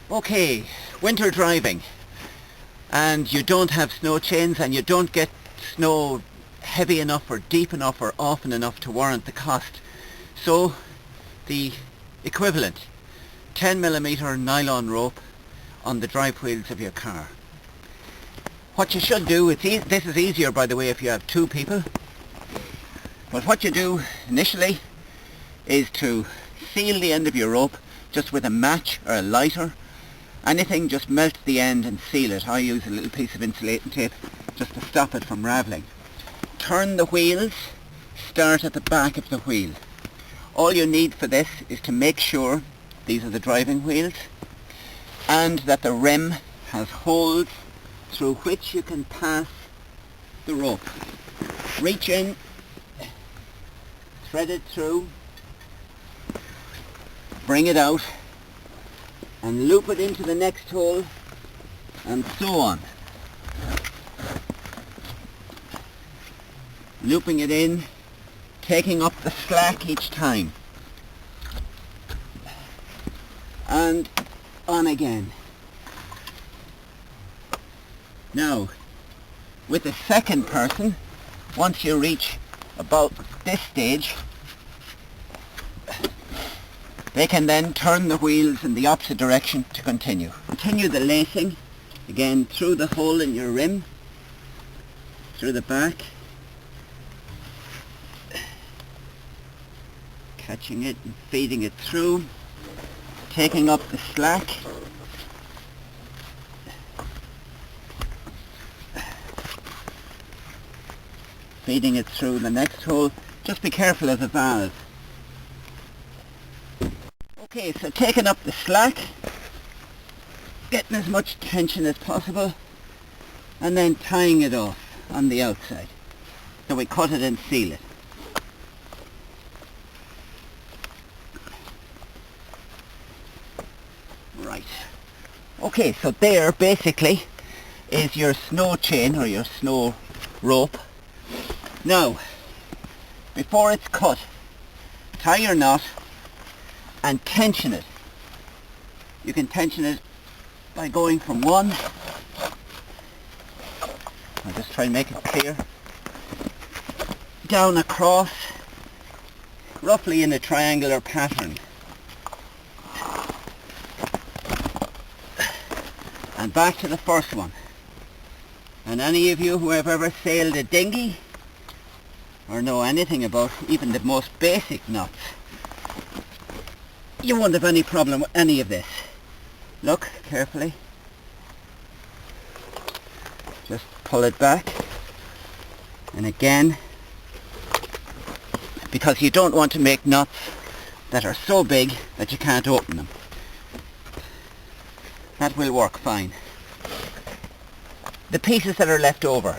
Okay, winter driving, and you don't have snow chains and you don't get snow heavy enough or deep enough or often enough to warrant the cost. So the equivalent 10mm nylon rope on the drive wheels of your car. What you should do, this is easier by the way if you have two people, but what you do initially is to seal the end of your rope just with a match or a lighter. Anything, just melt the end and seal it. I use a little piece of insulating tape just to stop it from ravelling. Turn the wheels, start at the back of the wheel. All you need for this is to make sure these are the driving wheels and that the rim has holes through which you can pass the rope. Reach in, thread it through, bring it out and loop it into the next hole, and so on. Looping it in, taking up the slack each time, and on again. Now, with the second person, once you reach about this stage, they can then turn the wheels in the opposite direction to continue. Continue the lacing, again through the hole in your rim, through the back, catching it and feeding it through, taking up the slack, feeding it through the next hole. Just be careful of the valve. Okay, so taking up the slack, getting as much tension as possible, and then tying it off on the outside. So we cut it and seal it. Right. Okay, so there basically is your snow chain or your snow rope. Now, before it's cut, tie your knot and tension it. You can tension it by going from one, I'll just try and make it clear, down across, roughly in a triangular pattern, and back to the first one. And any of you who have ever sailed a dinghy or know anything about even the most basic knots, you won't have any problem with any of this. Look carefully. Just pull it back. And again, because you don't want to make knots that are so big that you can't open them. That will work fine. The pieces that are left over.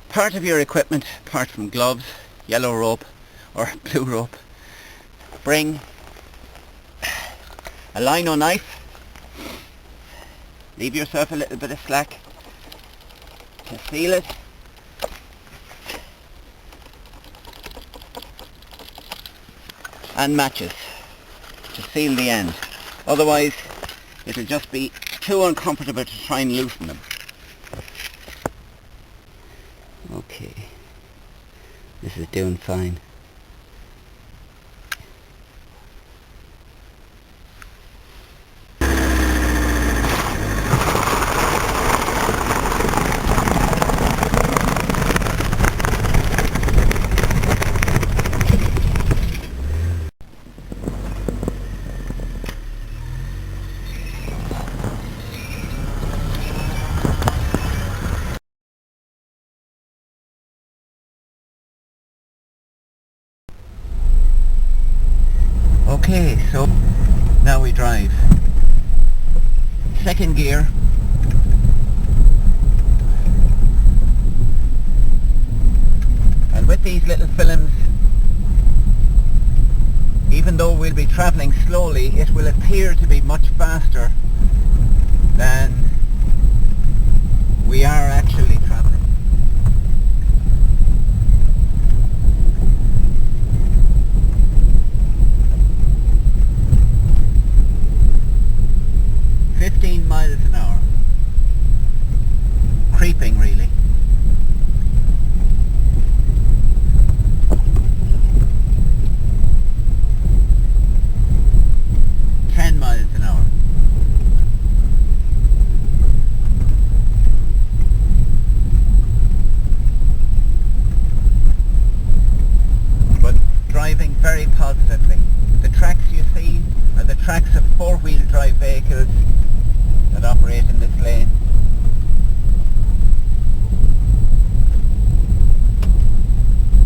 Part of your equipment, apart from gloves, yellow rope or blue rope, bring a lino knife, leave yourself a little bit of slack to seal it, and matches to seal the end. Otherwise it'll just be too uncomfortable to try and loosen them. Okay, this is doing fine. Okay, so now we drive. Second gear. And with these little films, even though we'll be travelling slowly, it will appear to be much faster than we are actually travelling. very positively. The tracks you see are the tracks of four-wheel drive vehicles that operate in this lane.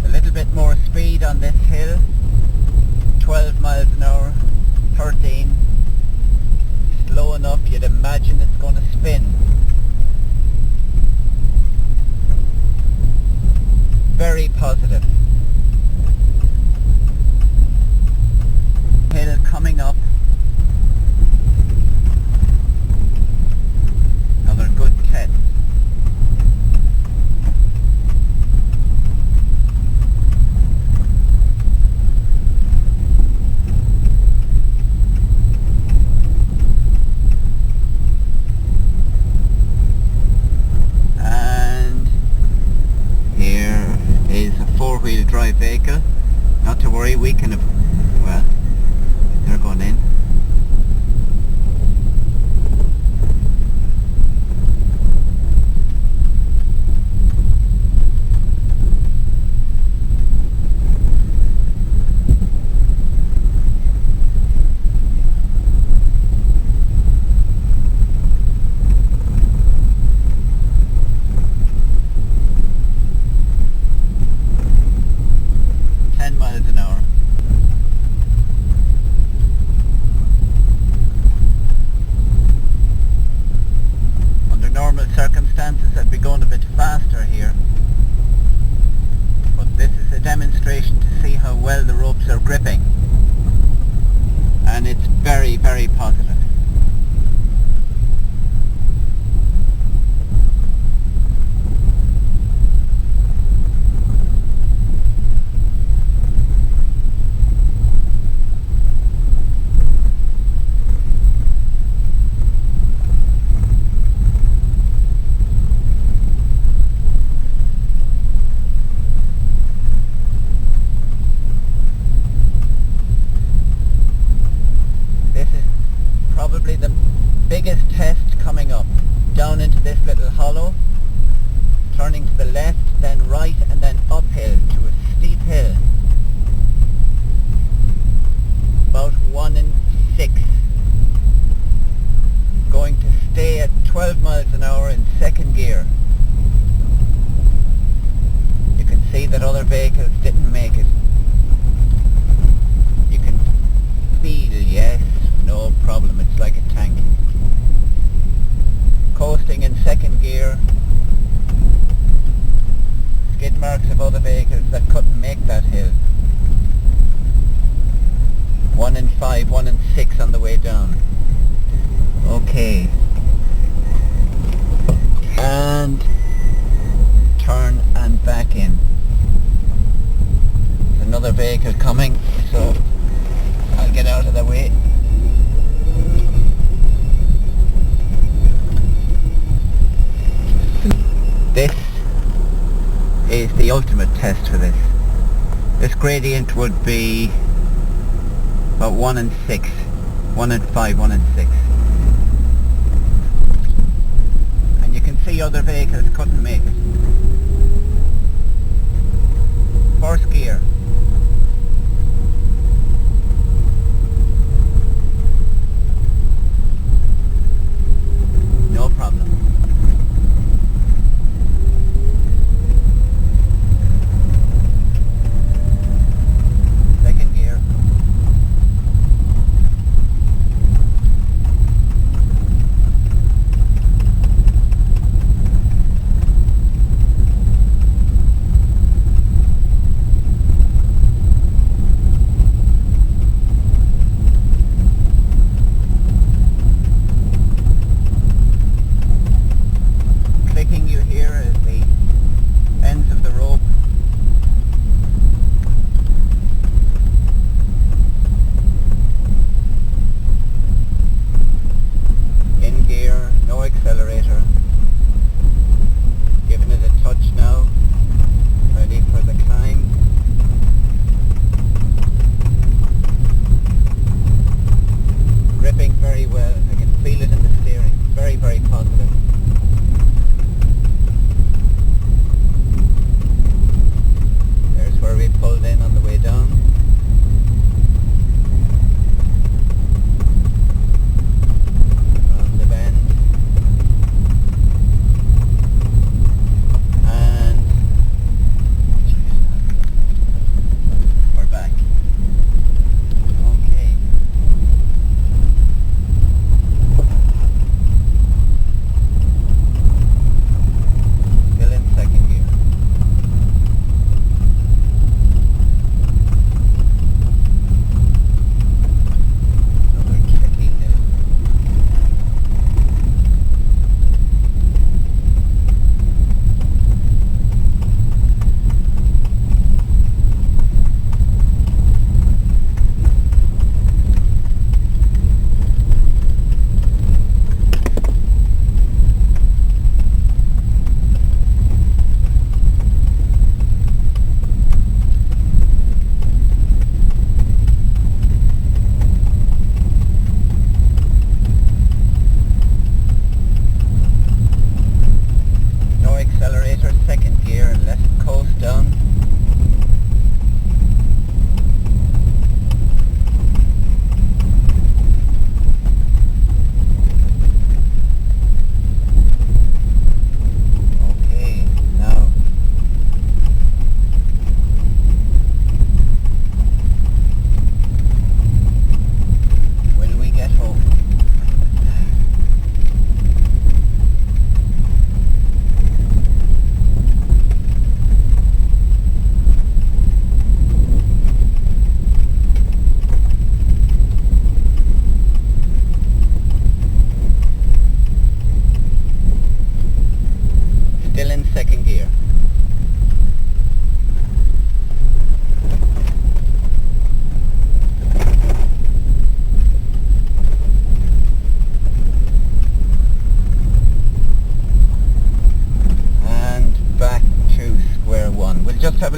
A little bit more speed on this hill, 12 miles an hour, 13. Slow enough you'd imagine it's going to spin. Very positive. Hill coming up. Another good test. And here is a four-wheel drive vehicle. Not to worry, we can, well, they're going in. Circumstances I'd be going a bit faster here, but this is a demonstration to see how well the ropes are gripping, and it's very, very positive. Probably the biggest test coming up. Down into this little hollow, turning to the left, then right, and then uphill to a steep hill. About 1 in 6. Going to stay at 12 miles an hour in second gear. You can see that other vehicles didn't make it. You can feel, yes, no problem, it's like a tank. Coasting in second gear. Skid marks of other vehicles that couldn't make that hill. 1 in 5, 1 in 6 on the way down. Okay. And turn and back in. There's another vehicle coming, so I'll get out of the way. This is the ultimate test for this. This gradient would be about 1 in 6, 1 in 5, 1 in 6. And you can see other vehicles couldn't make it. First gear. No problem.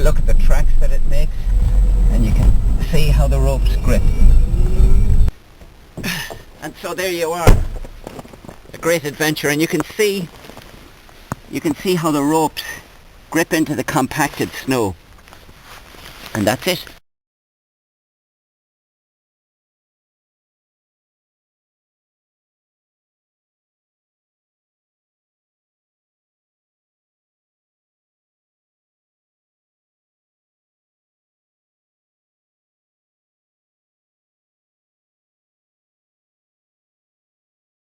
a look at the tracks that it makes, and you can see how the ropes grip. And so there you are, a great adventure, and you can see how the ropes grip into the compacted snow, and that's it.